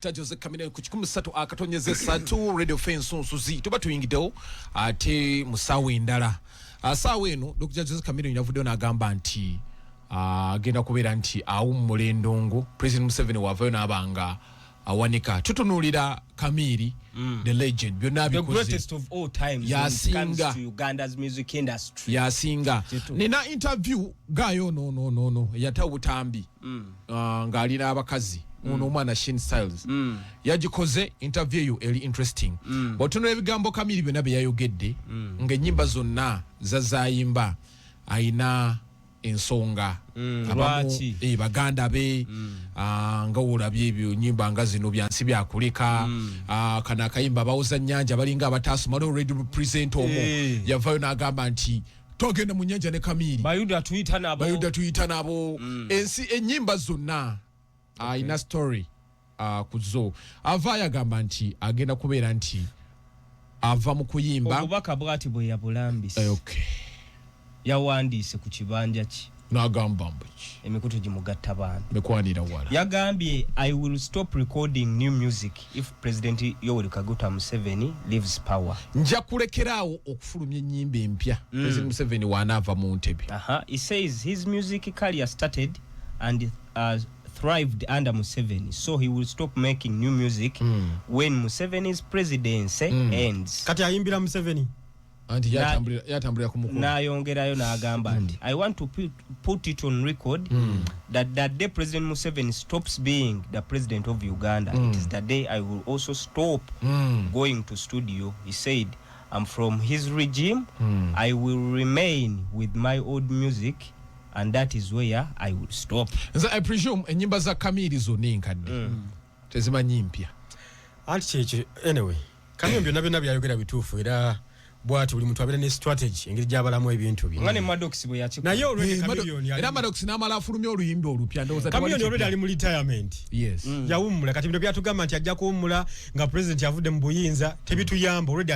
Jose Kamine kuchikumu sato akatonyeze sato radio fenson suzi tuba tuyingidewo ate musawe indala sawe eno Dr. Jose Kamine nyavudewo n'agamba nti agenda kubeera nti awummulendongo President Museveni wavayo n'abanga awanika tutunulira Kamiri the legend byonna the greatest of all times when it comes to Uganda's music industry yasinga nina interview gayo no yatawo butambi ng'alina abakazi ono omwana Shin Styles yagikoze interview yo eri interesting botunula ebigambo Kamiri byonna bye yayogedde ng'ennyimba zonna zazayimba ayina ensonga lwaki baganda be nga olabye ebyo nyimba nga zino byansi byakuleka kana akayimba bawoza nnyanja balinga abatasoma already represent omo yavayo n'agamba nti togenda mu nnyanja ne Kamiri bayuda tuyita nabo ensi ennyimba zonna ina story kuzo avaayo agamba nti agenda kubeera nti ava mu kuyimba obubaka bwati bwe yabulambise okay yawandiise ku kibanja ki n'agamba mbuki emikutu gimugatta bantu mekwanira wala yagambye I will stop recording new music if President Yoweri Kaguta Museveni leaves power. Nja kulekeraawo okufulumya ennyimba empya President Museveni wanaava mu ntebe. He says his music career started and thrived under Museveni, so he will stop making new music when Museveni's presidency ends. Kati ayimbira Museveni anti yatambulira kumukulu nayongerayo n'agamba nti I want to put it on record that day President Museveni stops being the president of Uganda, it is the day I will also stop going to studio. He said, I'm from his regime, I will remain with my old music, and that is where I will stop. I presume enyimba za Kamiri zonna enkadde tezimanyi mpya anti kyekyo anyway Kamiri byonna byayogera bituufu era bwati buli muntu abeera ne strategy engeri gy'abalamu ebintu bye ngane Maddox bwe yakikola naye olwedi Chameleon era Maddox n'amala afulumya oluyimbi olupya ndowooza Chameleon olwedi ali mu retirement yes yawummula kati bino byatugamba nti ajja kuwummula nga president yavudde mu buyinza tebituyamba olwedi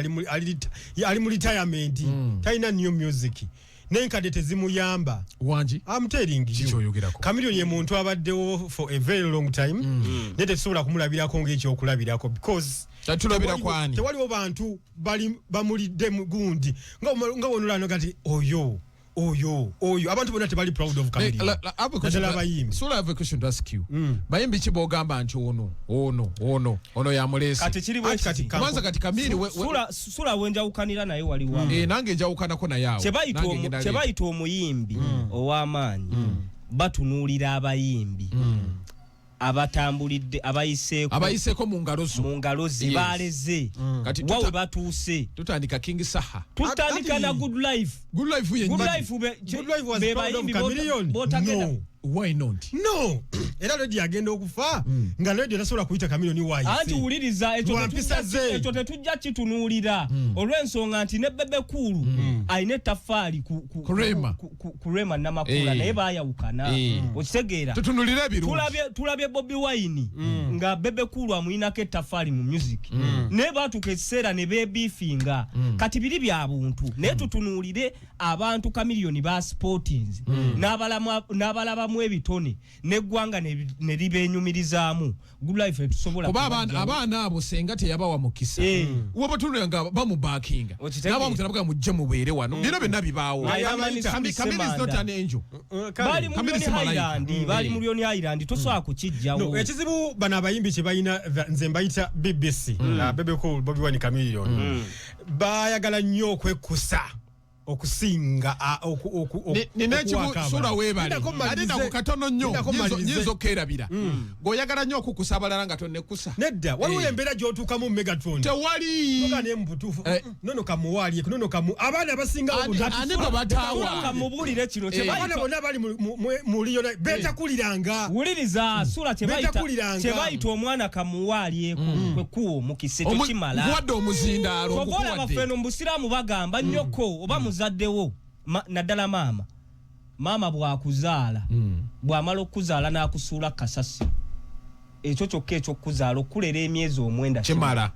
ali mu retirement talina new music nenkadde tezimuyamba wanji I'm telling you Chameleon ye muntu abaddewo for a very long time ne tetusobola kumulabirako ng'ekyokulabirako because tatulabira kwani tewaliwo bantu bali bamulidde mugundi nga wonulano kati oyo abantu bonna tebali proud of Chameleon so I have a question to ask you bayimbi kibogamba nti ono yamulesi kati kiri bwe kwanza kati Kamiri sula wenjawukanira naye waliwo nange njawukanako nayawo kyebayita omuyimbi ow'amaanyi batunuulira abayimbi abatambulidde abayiseko mu ngalo ze baleze kati wawe batuuse tutandika King Saha tutandika na good life was proud of Chameleon no why not no era ledi agenda okufa nga ledi tasobola kuyita Chameleon why anti uliriza ekyo tetujja kitunuulira olw'ensonga nti ne Bebe Cool ayine tafaali kurema namakula naye baayawukana okitegeera tutunulira ebirungi tulabye Bobby Wine nga Bebe Cool amuyinako ettafaali mu music naye baatuka ekiseera ne beebiifinga kati biri bya buntu naye tutunuulire abantu Chameleon ba sportings n'abalabamu ebitone neggwanga ne libeenyumirizaamu good life etusobola abaana abo senga teyabawa mukisa wobatunulira nga bamubakinga n'abamutanabuga mujje mubeere wano bino byonna bibaawo Kamiri is not an angel bali mu Million Island tosobola kukijjawo ekizibu bano abayimbi kye balina nze mbayita BBC na Bebe Cool Bobby Wine Chameleon bayagala nnyo okwekusa okusinga sura webale adina kukatono nnyo nyizo kerabira goyagala nnyo okukusabalala nga tonekusa nedda waliwo embeera gy'otuukamu Megatron tewali ne mbutuufu nono kamuwali nono kamu abaana abasinga aniko batawa kamubulire kino abaana bonna bali mu Lion betakuliranga wuliriza sura kyebayita omwana kamuwali kwekuwo mu kiseko kimala wadde omuzindaalo okukuwadde bafeno mu Busiraamu bagamba nnyoko oba muzaddewo naddala maama bwakuzaala bwamala okuzaala n'akusuula kasasi ekyo kyokka ekyokuzaala okulera emyezi 9 kimala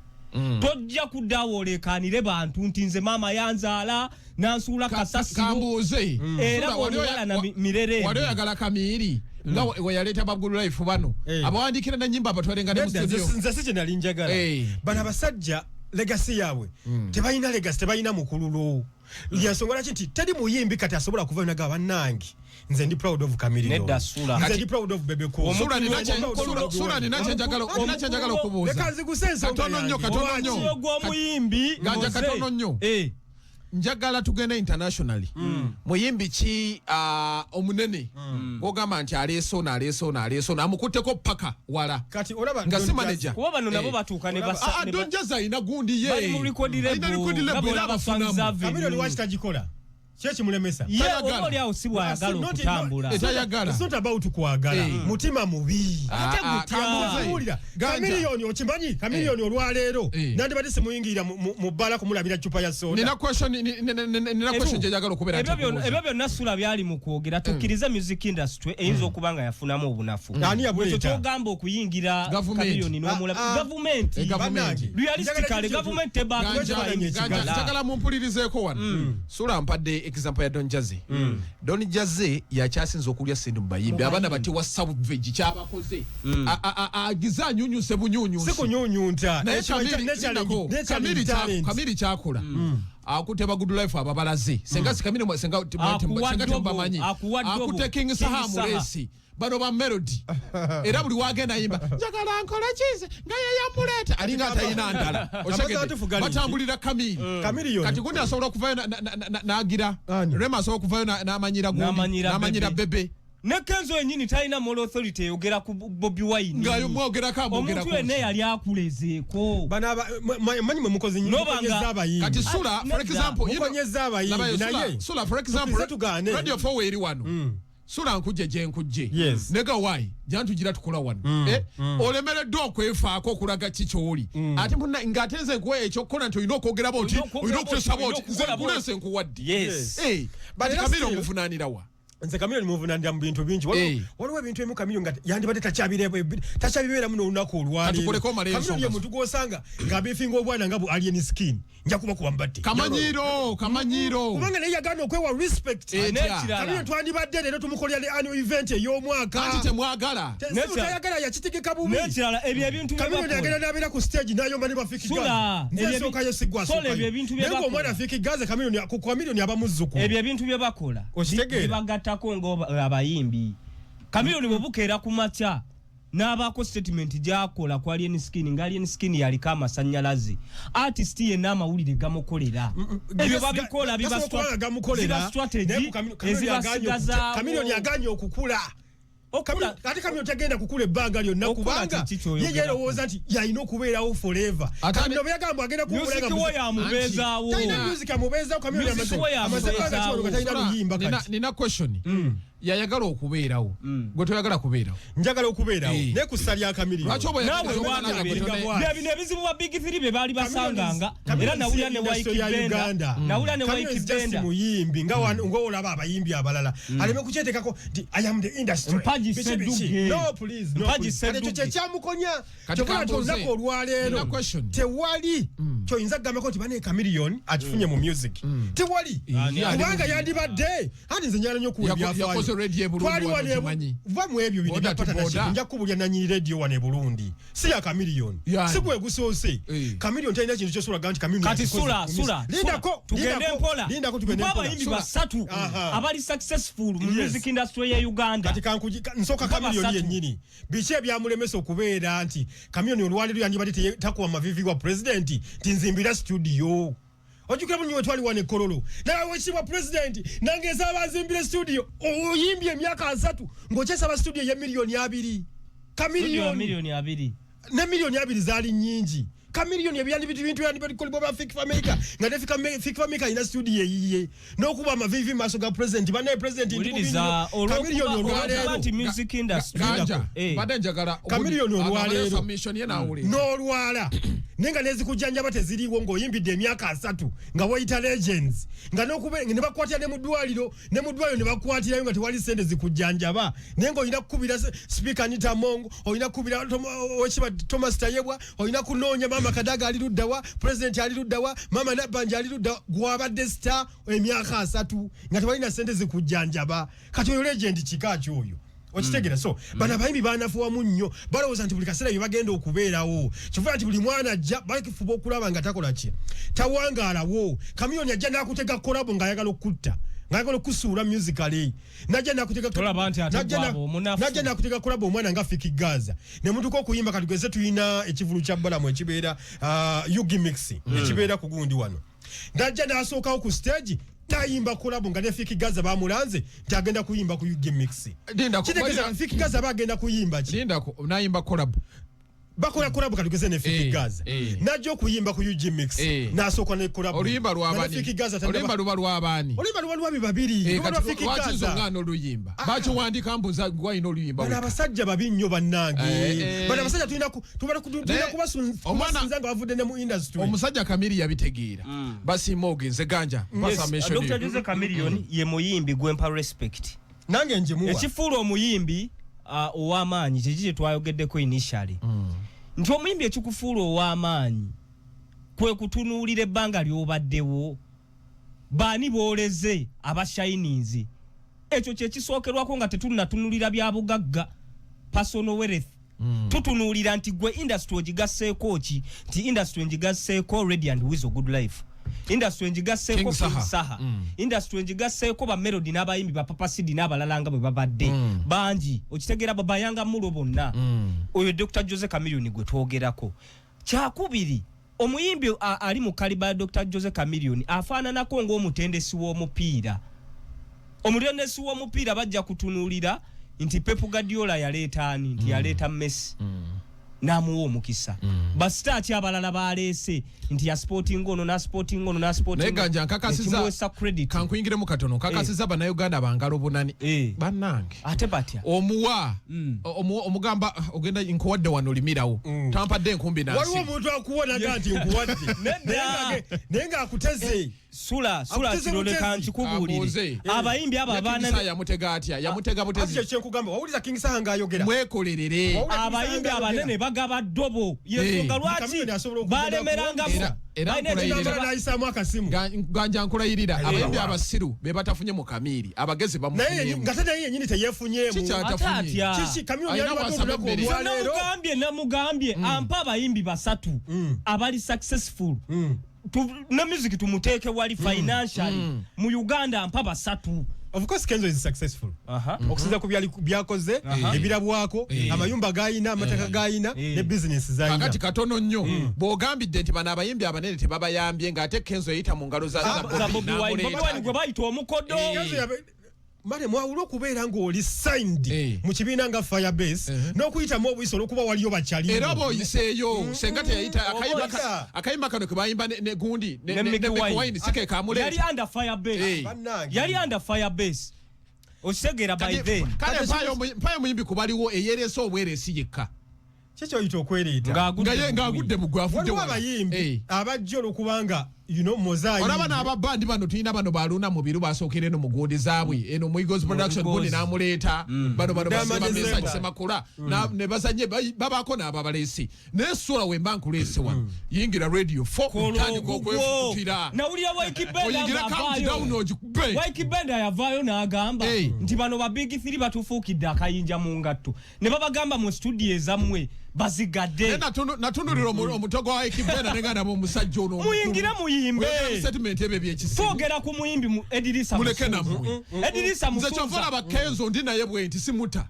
tojja kuddawo olekanire bantu nti nze maama yanzaala nansuula kasasi kambuuze era omuwala na mirere wali oyagala Kamiri nga we yaleta bagulu life bano abawandikira na nyimba abatwalenga ne mu studio nze si kye nali njagala bano abasajja legacy yaabwe tebalina legacy tebalina mukululo yansonga laki nti teri muyimbi kati asobola kuva naga bannange nze ndi proud of Chameleone nze ndi proud of Bebe Cool sura nina chenjagala okubuuza lekanzi kusensa katono nnyo gw'omuyimbi ganja katono nnyo njagala tugenda internationally muyimbi ki omunene ogamba nti aleesona amukutteko paka wala kati olaba nga si manager kuba bano nabo batuuka ne basa Donjaza ina gundi ye bali mu record label abafunamu Chameleone lwaki tagikola Chechi mulemesa oli awo si bwayagala okutambula it's not about kuagala mutima mubi ate gutya Chameleone okimanyi Chameleone olwaleero nandi bade simuyingira mu bala kumulabira chupa ya soda nina question njagala okubera ebyo byonna sula byali mu kwogera tukkiriza music industry eyinza okubanga yafunamu obunafu ekyo kyogamba okuyingira Chameleone n'omulaba government realistically government njagala mumpulirizeeko wano sula mpadde example ya Don Jazzy yakyasinza okulya sente mu bayimbi abana bati wa Savage kyabakoze agiza nyunyuse bunyunyuse sikunyunyunta Kamili kyakola akuteba good life ababalaze senga Kamili senga tembamanyi akute King Saham Resi bano ba melody era buli wagenda yimba njagala nkola chize nga yamuleta alinga atayina ndala oshagede batambulira Kamili kati gundi asobola kuvayo nagira Rema asobola kuvayo n'amanyira gundi n'amanyira Bebe ne Kenzo enyini talina moral authority eyogera ku Bobi Wine ngayo mwogera kamwogera omuntu ene yali akulezeeko bana manyi mwe mukozi nyinyi z'abayimbi kati sula for example mukonyeza abayimbi naye sula for example Radio 4 weri wano sula nkujje je nkujje nega why jantugira tukola wano olemeredde okwefaako okulaga kikyoli ate munna ngatenze gwe ekyo kola nti olina okwogera boti olina okusaba oti nze nkulese nkuwadde bati Kamili omuvunaanira wa nze Chameleone muvunanira mu bintu bingi waliwo ebintu ebimu Chameleone nga yandibadde takyabibeeramu n'olunaku olwaleero Chameleone ye muntu gw'osanga ng'abeefinga obwana nga bu alien skin nja kuba kuba mbatte kamanyiiro kubanga naye yagaana okwewa respect Chameleone twandibadde leero tumukolera annual event ey'omwaka anti temwagala tayagala yakitegeka bubi n'ekirala ebyo ebintu Chameleone yagenda n'abeera ku stage n'ayomba ne Bafiki Gaza nze nsookayo siggwasookayo naye ng'omwana Bafiki Gaza Chameleone aba muzzukulu ebyo ebintu bye bakola okitegeera tako ng'abayimbi Chameleone bwe bukeera ku makya n'abaako statement gy'akola ku Alien Skin nga Alien Skin yaliko amasannyalaze artist yenna amawulire gamukolera ebyo babikola biba strategy ezibasigazaawo Chameleone yaganye okukula ate Chameleone tagenda kukula ebbanga lyonna kubanga ye yeerowooza nti yalina okubeerawo forever Chameleone bwe yagamba agenda kuwulaga yamubeezaawo music amubeezaawo Chameleone amasekanga kiwano nga talina luyimba kati nina question yayagala okubeerawo gwe toyagala kubeerawo njagala okubeerawo naye ku ssa lya Chameleone bino ebizibu ba Big 3 bye baali basanganga era nawulira ne Waiki Benda muyimbi ng'olaba abayimbi abalala aleme kukyetekako nti I am the industry ekyo kyekyamukonya kyokola kyolunaku olwaleero tewali kyoyinza kugambako nti bane Chameleone akifunye mu music tewali kubanga yandibadde anti nze njala nnyo okuwa ebyafaayo va mu ebyo nja kubulya nanyini radio wane Burundi si ya Chameleone si gwe gusoose Chameleone talina kintu kyosulaga nti Chameleone kati sula tugende mpola abayimbi basatu abali successful mu music industry ya Uganda kati nsooka Chameleone yennyini biki ebyamulemesa okubeera nti Chameleone olwaleero yandibadde takuwa mavivi wa president nti nzimbira studio ojukira munyi wetwali wane Kololo nawe wekibwa president nangeza abazimbire studio oyimbye emyaka 3 ng'okyesaba studio ya $2 million ne $2 zaali nyingi Chameleone ebyandi bintu yandi balikolibwa ba Fik Fameka nga ne Fik Fameka ina studio yiye n'okuba amavivi maaso ga president banaye president Chameleone olwaleero music industry badenjagala Chameleone olwaleero submission ye naawule n'olwala nenga nezikujjanjaba teziriwo ng'oyimbidde emyaka 3 nga wayita legends nga n'okuba ne bakwatira ne mu ddwaliro ne bakwatirayo nga tewali sente zikujjanjaba naye ng'olina kukubira speaker Anita Mongo olina kukubira Owekiba Thomas Tayebwa olina kunoonya Mama Kadaga ali luddawa president ali luddawa Mama Nabanja ali luddawa gwabadde star emyaka 3 nga tewalina sente zikujjanjaba kati oyo legend kika kyoyo okitegera so bana bayimbi banafuwamu nnyo balowooza nti buli kaseera bye bagenda okubeerawo kivuga nti buli mwana ajja bakifuba okulaba nga takola ki tawangaalawo Chameleone ajja n'akutega kolabo ng'ayagala okutta ngayagala okusuula musically najja nakutega kolabo omwana nga Fiki Gaza ne mutuko okuyimba katugeze tuyina ekivulu kya balamu ekibeera Yugi Mix ekibeera ku gundi wano najja n'asookawo ku stage tayimba kolabo nga ne Fiki Gaza bamulanze tagenda kuyimba ku Yugi Mix kitegeza Fiki Gaza bagenda kuyimba ki nayimba kolabo bakola kolabo katugeze ne Fiki Gaza najja okuyimba ku Yugi Mix n'asooka ne kolabo oluyimba lw'abani babiri Fiki Gaza ngano oluyimba bakiwandika mbuza gwayina oluyimba bana abasajja babi nnyo bannange bana abasajja tulina kubasunza nga bavudde ne mu industry omusajja Kamili yabitegeera basima ogenze ganja Dr. Jose Chameleone ye muyimbi gwempa respect nange njimuwa ekifuula omuyimbi ow'amaanyi kye twayogeddeko initially nti omuyimbi ekikufuula ow'amaanyi kwe kutunuulira ebbanga ly'obaddewo baani booleze abashinings ekyo kye kisookerwako nga tetunnatunulira bya bugagga personal wealth tutunuulira nti gwe industry ogigasseeko ki nti industry ngigasseeko Ready and With a Good Life industry ngigasseeko King Saha industry ngigasseeko ba Melody n'abayimbi ba Papa Sidi n'abalala nga bwe babadde bangi okitegeera babayanga mulo bonna oyo Dr. Jose Chameleone gwe twogerako kyakubiri omuyimbi ali mu kaliba Dr. Jose Chameleone afaananako ng'omutendesi w'omupiira omutendesi w'omupiira bajja kutunuulira nti Pep Guardiola yaleeta ani nti yaleeta Messi namuwa omukisa basita ki abalala baleese nti ya sporting ono na sporting ono na sporting naye ganja nkakasiza kankuyingiremu katono nkakasiza bannayuganda bangalo bunani bannange ate batya omuwa omugamba ogenda nkuwadde wano olimirawo tampadde enkumbi nansi waliwo omuntu akuwonaga nti nkuwadde naye ng'akuteze sula kirole kankikubuulire abayimbi abo abaana yamutega atya yamutega butezi kyenkugamba wawuliza King Saha ng'ayogera mwekolerere abayimbi abanene bagaba ddobo yensonga lwaki balemeranga ganja nkulayirira abayimbi abasiru be batafunye mu Kamili abagezi bamufunyemu nga tata yennyini teyeefunyemu namugambye ampa abayimbi basatu abali successful na music tumuteeke wali financially mu Uganda ampa basatu. Of course Kenzo is successful. Okusinza ku byakoze ebirabwako amayumba gayina amataka gayina ne business zayina. Akati katono nnyo bogambidde nti bana abayimbi abanene tebabayambye ng'ate Kenzo yita mu ngalo za Bobi Wine gwe bayita omukodo. Mane mwawulo kubeera ng'oli signed mu kibiina nga Firebase n'okuyitamu obuyisa olw'okuba waliyo bakyali era boyiseeyo senga teyayita akayimba kano ke bayimba ne gundi ne Wine sike kamule yali under Firebase okitegera by then kale mpayo muyimbi kubaliwo eyeresa obweresi yekka kyekyo oyita okwereeta ng'agudde mu gwafudde waliwo abayimbi abajja olw'okubanga Mozai olaba n'ababandi bano tulina bano baluna mu biru basookera eno mu gundi zaabwe eno mu Eagles Production gundi n'amuleeta bano basema message semakula ne basanye babaako n'ababaleesi naye sula wemba nkuleese wano yingira radio 4 tandika okwefukira nawulira Waikibenda yavaayo n'agamba nti bano ba Big 3 batufuukidde akayinja mu ngatto ne babagamba mu studio ezammwe bazigadde natunulira omutogo wa Waikibenda neganda mu musajja ono muyingira muyimbe settlement ebe byekisimu twogera ku muyimbi mu Edirisa muleke namwe Edirisa nze kyovola bakenzo ndi naye bwe nti simuta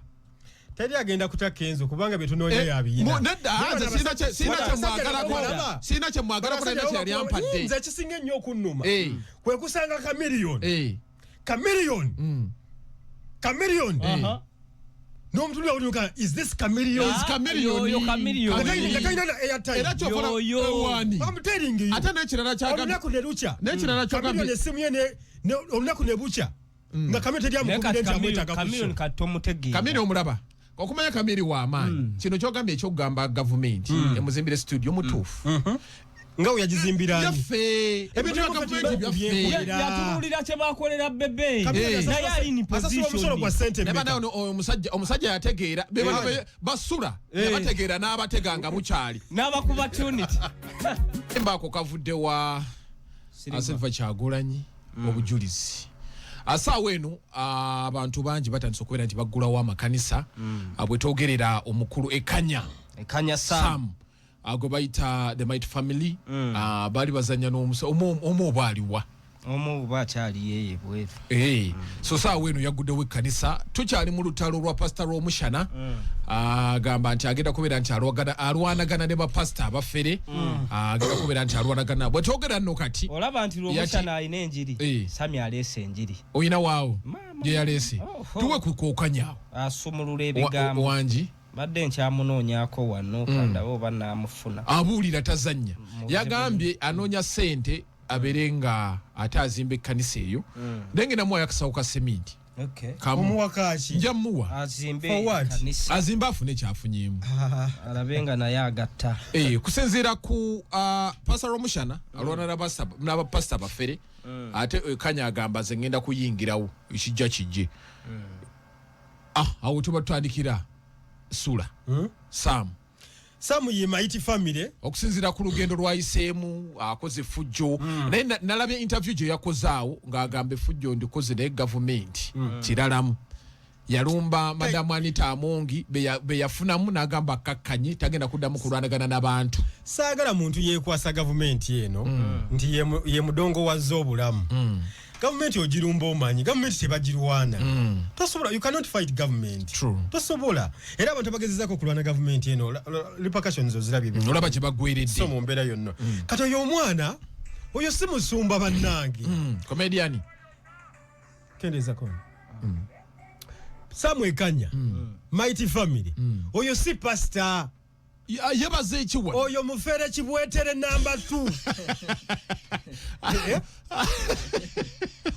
teri agenda kuta Kenzo kubanga betunoonya yabiyina sina kye mwagala ko naye yali ampadde nze kisinga ennyo okunnuma kwe kusanga Chameleone n'omutuli awulimuka is this Chameleone ate n'ekirala olunaku ne lukya esimu ye olunaku ne bukya nga Chameleone teri amukubidde nti amwetaaga Chameleone omulaba okumanya Chameleone w'amaanyi kino kyogambye ekyokugamba gavumenti emuzimbire studio mutuufu nga yagizimbira yaffe ebintu bya gavumenti byaffe yatunulira kye bakolera bebe naye alini position omusajja yategeera basula ne bategeera n'abatega nga bukyali n'abakuba tunity embaako kavudde wa Silver Kyagulanyi obujulizi asaawa eno abantu bangi batandise okubeera nti baggulawo amakanisa bwe twogerera omukulu Ekanya Sam gwe bayita the Might Family baali bazanya omu oba aliwa omu oba akyali yeye bweru so saawa eno yagguddewo ekkanisa tukyali mu lutalo lwa pasita Rwomushana agamba nti agenda kubeera nti alwanagana ne bapasita abafere agenda kubeera nti alwanagana bwe twogera nno kati olaba nti Rwomushana alina enjiri Sami aleese enjiri oyina waawo gye yaleese tuwe kukookanyaawo asumulula ebigambo wangi badde nkyamunoonyaako wano kandabe oba naamufuna abuulira tazannya yagambye anoonya ssente abeere nga ate azimba ekkanisa eyo naye ngenda muwa akasawo ka seminti omuwakaki nja muwa azimbe afune kyafunyeemu alabe nga naye agatta kusinziira ku pastor Rwomushana alwana n'abapasita bafere ate Kanya agamba ze ngenda kuyingirawo ekijja kijje awo tuba tutandikira sula Sam ye Might Family okusinziira ku lugendo lwayiseemu akoze fujjo naye nalabye interview gye yakozaawo ng'agamba effujjo ndikoze naye gavumenti kiralamu yalumba madamu Anita Amongi be yafunamu n'agamba akakkanye tagenda kuddamu kulwanagana n'abantu saagala muntu yeekwasa gavumenti eno nti ye mudongo wazza obulamu gavumenti ogirumba omanyi gavumenti tebagirwana tosobola you cannot fight government tosobola era abantu bagezezako kulwana gavumenti eno repercussions ozirabye olaba gye bagweredde so mu mbeera yonna kati oyo omwana oyo si musumba bannange comedian kendeza kono Sam Ekanya Might Family oyo si pastor yebaze ekiwa oyo mufere kibwetere namba 2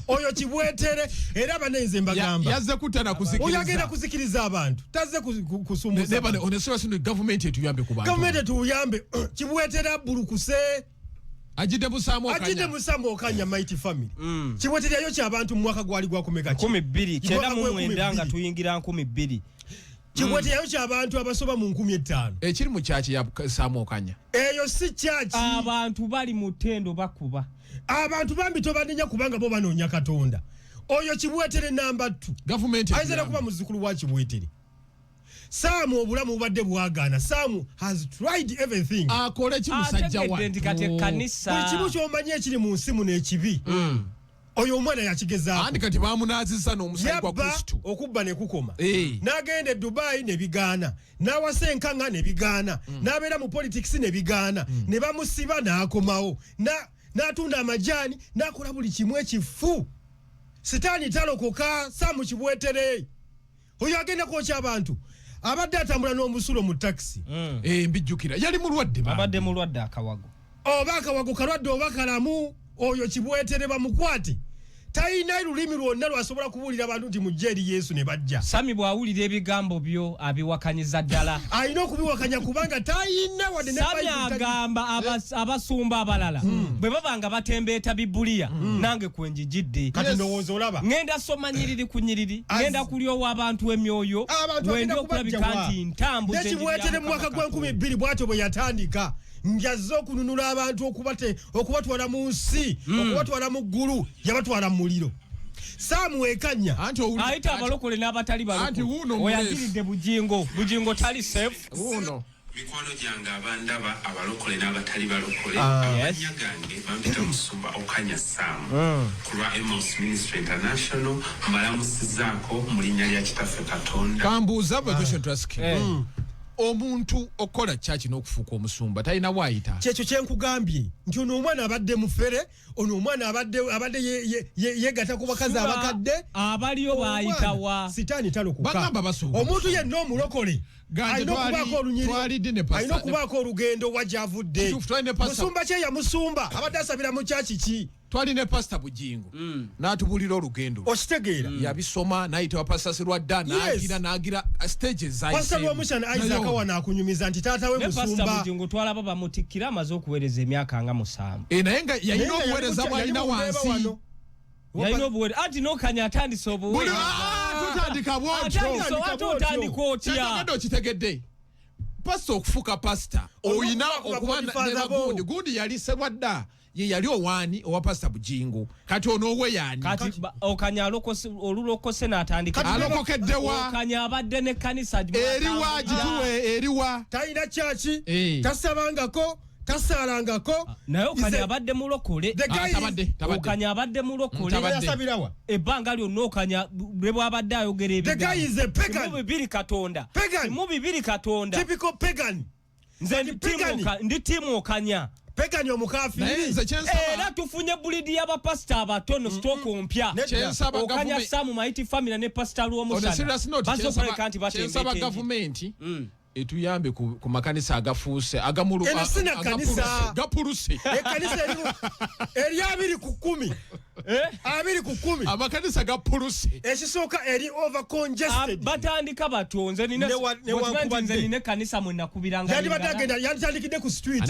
oyo kibwetere era banenze mbagamba yazze kutana kuzikiriza oyo agenda kuzikiriza abantu tazze kusumbuza nebane oneswa sino government etuyambe ku bantu government etuyambe kibwetere bulukuse ajide musamu Okanya Might Family kibwetere yo ky'abantu mu mwaka gwali gwakomeka 12 nga tuyingira 12 kibwetere yo ky'abantu abasoba mu 15 ekiri mu kyaki ya Sam Okanya eyo si kyaki abantu bali mu tendo bakuba abantu bambi tobaninya kubanga bo banoonya Katonda oyo kibwetere namba 2 government ayizera kuba muzukulu wa kibwetere Sam obulamu bubadde bwagaana Sam has tried everything akole kimusajja wa kanisa buli kimu ky'omanye ekiri mu nsi muno ekibi oyo omwana yakigezaako andi kati baamunaazizza n'omusajja gwa Kristo okubba ne kukoma n'agenda e Dubai ne bigaana n'awasa enkanga ne bigaana n'abeera mu politics ne bigaana ne bamusiba n'akomawo n'atunda amajaani n'akola buli kimu ekifu sitaani talokoka Sam kibwetere oyo agenda kwokya abantu abadde atambula n'omusulo mu taxi mbijjukira yali mulwadde abadde mulwadde akawago oba akawago kalwadde oba kalamu oyo kibwetere bamukwate tayina lulimi lwonna lwasobola kubuulira abantu nti mujje eri Yesu ne bajja Sami bw'awulira ebigambo byo abiwakanyiza ddala alina okubiwakanya kubanga tayina wadde Sami agamba abasumba abalala bwe babanga batembeeta Bibuliya nange kwenjigidde kati ndowooza olaba ngenda soma nyiriri ku nyiriri ngenda kulyowa abantu emyoyo wenda okulabika nti ntambuze nekibwetere mu mwaka gwa 2020 bw'atyo bwe yatandika njazze okununula abantu okubatwala mu nsi okubatwala mu ggulu yabatwala mu muliro Sam Ekanya ayita abalokole n'abatali balokole oyagiridde bugingo tali safe mikwano gyange abandaba abalokole n'abatali balokole amanya gange bampita musumba Okanya Sam ku lwa Amos Ministry International mbalamusizaako mu linnya lya kitaffe Katonda kambuuza question to ask omuntu okola kyaki n'okufuuka omusumba talina waayita kyekyo kyenkugambye nti ono omwana abadde mufere ono omwana abadde yegatta ku bakazi abakadde abaliyo baayitawa sitaani talokuka bagamba basooba omuntu yenna omulokole alina okubaako olunyiri alina okubaako olugendo wa gy'avudde musumba kye yamusumba abadde asabira mu kyaki ki twali ne pastor Bujingo n'atubulira olugendo okitegeera yabisoma n'ayita pastor Sirwadda n'agira stages za pastor Rwomushana Isaac wana akunyumiza nti taata we musumba pastor Bujingo twalaba bamutikkira amaze okuweereza emyaka nga 7 naye nga yalina obuweereza bwalina wansi yalina obuweereza anti n'Okanya atandise obuweereza tutandika bwotyo otya okitegedde pastor okufuuka pastor oyina okuba ne bagundi yali Sirwadda ye yali owani owa Pastor Bujingo kati ono we yani kati Okanya olulokose n'atandika alokokeddewa Okanya abadde ne kanisa eriwa gituwe eriwa talina church tasabangako tasalangako naye Okanya abadde mulokole Okanya abadde mulokole yasabirawa ebbanga lyonna Okanya bwe bwabadde ayogera ebigambo mu bibiri Katonda typical pagan nze ndi timu Okanya pagan omukafiri era tufunye bulidi y'abapasita abatono stroke ompya Okanya Samu Mighty Family ne Pastor Luomusana basokoleka nti batembe gavumenti etuyambe ku makanisa agafuuse agamulu gapuluse ekanisa eri 2 ku 10 amakanisa gapuluse ekisooka eri over congested batandika batonze nine kanisa mwe nakubiranga yandi batagenda yanditandikidde ku street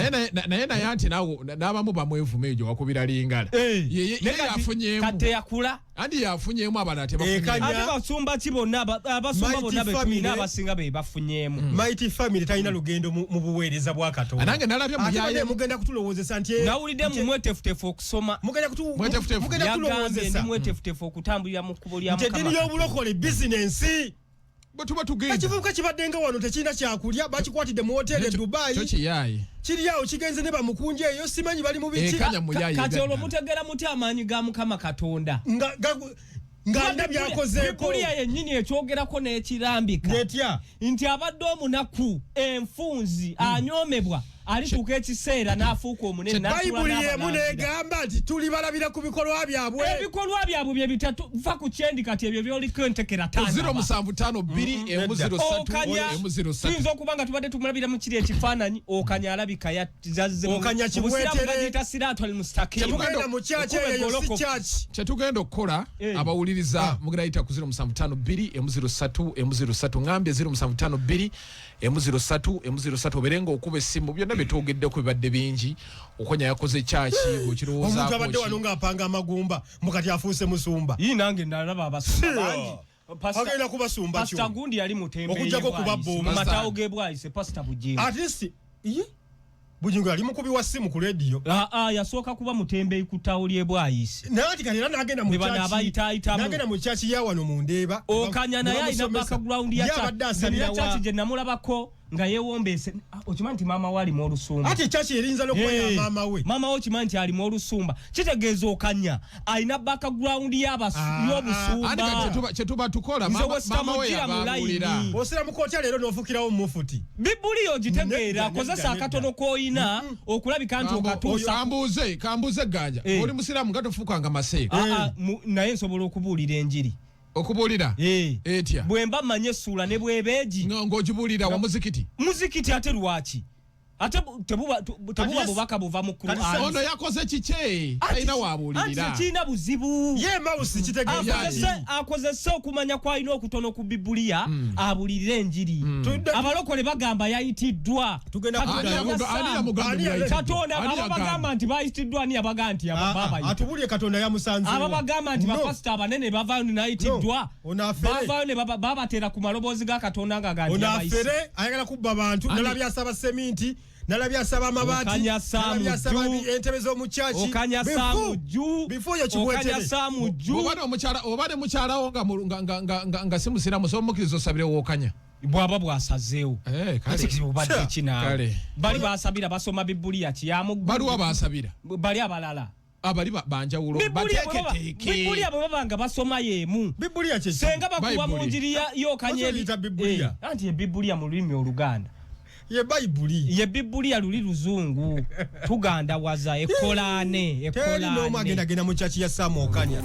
naye anti n'abamu bamwevuma ejo wakubira lingala ye yafunyemu kate yakula andi yafunyemu abana tebafunye basumba kibonna abasumba bonna betulina abasinga be bafunyemu Mighty Family talina lugendo mu buweereza bwa Katonda anange nalabye muyaye mugenda kutulowoozesa nti nawulidde mu mwetefutefu okusoma mugenda kutulowoozesa mwetefutefu okutambulira mu kkubo lya Mukama nti y'obulokole business batuba tugenda ekivubuka kibadde nga wano tekirina kyakulya bakikwatidde mu hoteli e Dubai kyo kiyaye kiri awo kigenze ne bamukunje eyo simanyi bali mu biki kati olwo mutegera muti amaanyi ga Mukama Katonda nga ndabyakozeeko Biblia yennyini ekyogerako n'ekirambika nti abadde omunaku enfunzi anyoomebwa alituuka ekiseera n'afuuka omunene Bayibuli yemu negamba nti tuli balabira ku bikolwa byabwe ebikolwa byabwe bye bitatu va ku kyendi kati ebyo byoliko entekera tuyinza okuba nga tubadde tumulabira mu kiri ekifaananyi Okanya alabika yazibagiyita siraatu al mustaqimu kyetugenda okukola abawuliriza mugenda yita ku 0752 ngambye 0752 oberenga okuba essimu byonna betwogedde ku bibadde bingi Okanya yakoze kyaki bwekirowoozaako omuntu abadde wano ng'apanga amagumba mukati afuuse musumba yii nange nalaba abasumba bangi agenda kubasumba Pastor Gundi yali mutembeeyi mu mataawo g'ebwayise Pastor Bujingo at least Bujingo yali mukubi wa simu ku radio yasooka kuba mutembeeyi ku ttaawo ly'ebwayise naati kati era n'agenda mu kyaki ya wano mu Ndeeba Okanya naye alina background ya kyaki gye namulabako nga yeewombeese okimanyi nti maama we alimu olusumba ati kyaki erinza n'okuba ya maama we maama we okimanyi nti alimu olusumba kitegeeza Okanya alina background y'obusumba kyetuba tukola maama we yababuulira osira mu kootya leero n'ofukirawo mu mufuti Bibuli ogitegeera kozesa akatono k'oyina okulabika nti okatuusa kambuuze Ganja oli musiraamu nga tofuukanga maseeka naye nsobola okubuulira enjiri okubuulira etya bwemba manye essuula ne bwebeegi ng'ogibuulira wa muzikiti ate lwaki ate tebuba bubaka buva mu Qur'an ono yakoze kiki alina wabuulirira ati kirina buzibu ye mawusi kitegeeza akozese okumanya kwalina okutono ku Biblia abuulirire enjiri abalokole bagamba yayitiddwa Katonda abagamba nti bayitiddwa ni abagamba nti atubulye Katonda yamusanze abagamba nti bapasita abanene bavaayo nayitiddwa bavaayo ne babatera ku maloboozi ga Katonda nga gandi onafere ayagala kubba abantu nalabya asaba seminti nalabya asaba amabaati nalabya asaba entebe z'omu kyaki Okanya Samu jju obade mukyalawo nga simusiramu somukiriza osabire Okanya bwaba bwasazeewo obadde kinaawe bali basabira basoma Biblia kiyamu baliwa basabira bali abalala abali banjawulo bateeketeeke Biblia bwe babanga basoma yeemu Biblia kye senga bakuba mu njiri y'Okanya anti ye Biblia mu lulimi Oluganda ye Biblia luli Luzungu tuganda waza ekolaane n'omu agenda mu kyaki ya Samu Okanya